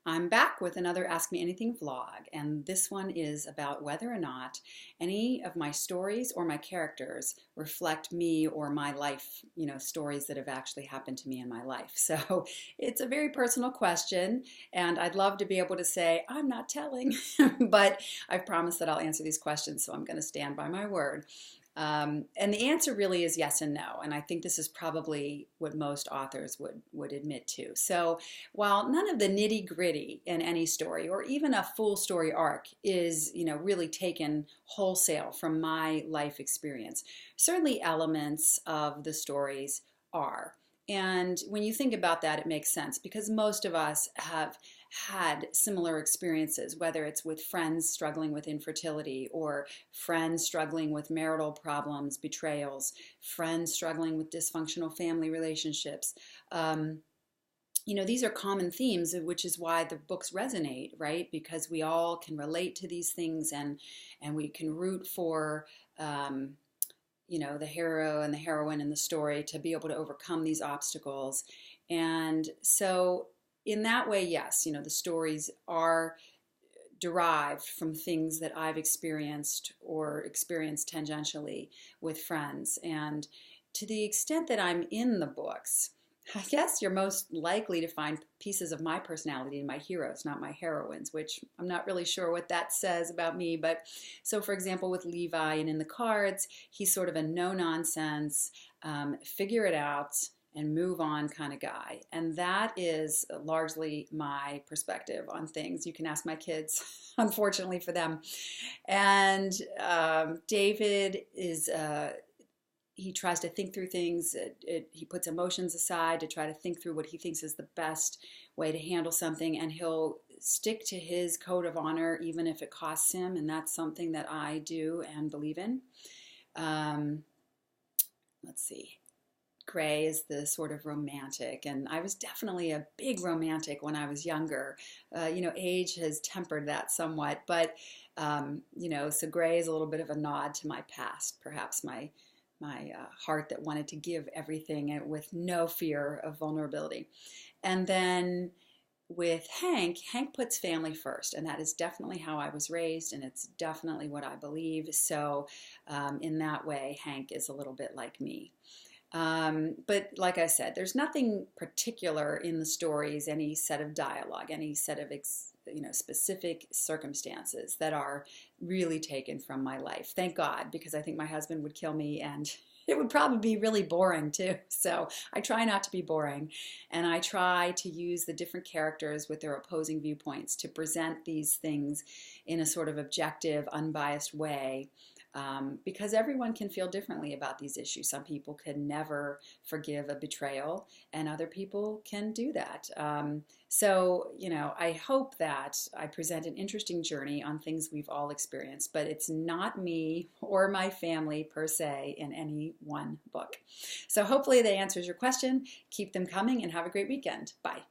I'm back with another Ask Me Anything vlog, and this one is about whether or not any of my stories or my characters reflect me or my life, stories that have actually happened to me in my life. So it's a very personal question, and I'd love to be able to say, I'm not telling, but I've promised that I'll answer these questions, so I'm going to stand by my word. And the answer really is yes and no. And I think this is probably what most authors would admit to. So while none of the nitty gritty in any story or even a full story arc is, really taken wholesale from my life experience, certainly elements of the stories are. And when you think about that, it makes sense because most of us have had similar experiences, whether it's with friends struggling with infertility or friends struggling with marital problems, betrayals, friends struggling with dysfunctional family relationships. These are common themes, which is why the books resonate, right? Because we all can relate to these things and we can root for the hero and the heroine in the story to be able to overcome these obstacles. And so in that way, yes, the stories are derived from things that I've experienced or experienced tangentially with friends. And to the extent that I'm in the books, I guess you're most likely to find pieces of my personality in my heroes, not my heroines, which I'm not really sure what that says about me. But so, for example, with Levi and in the cards, he's sort of a no-nonsense, figure it out and move on kind of guy. And that is largely my perspective on things. You can ask my kids, unfortunately for them. And David is... he tries to think through things. He puts emotions aside to try to think through what he thinks is the best way to handle something, and he'll stick to his code of honor even if it costs him, and that's something that I do and believe in. Let's see. Gray is the sort of romantic, and I was definitely a big romantic when I was younger. Age has tempered that somewhat, but so Gray is a little bit of a nod to my past, perhaps my heart that wanted to give everything with no fear of vulnerability. And then with Hank puts family first, and that is definitely how I was raised, and it's definitely what I believe. So in that way, Hank is a little bit like me. But like I said, there's nothing particular in the stories, any set of dialogue, any set of specific circumstances that are really taken from my life. Thank God, because I think my husband would kill me and it would probably be really boring too. So I try not to be boring, and I try to use the different characters with their opposing viewpoints to present these things in a sort of objective, unbiased way. Because everyone can feel differently about these issues. Some people can never forgive a betrayal, and other people can do that. I hope that I present an interesting journey on things we've all experienced, but it's not me or my family per se in any one book. So hopefully that answers your question. Keep them coming and have a great weekend. Bye.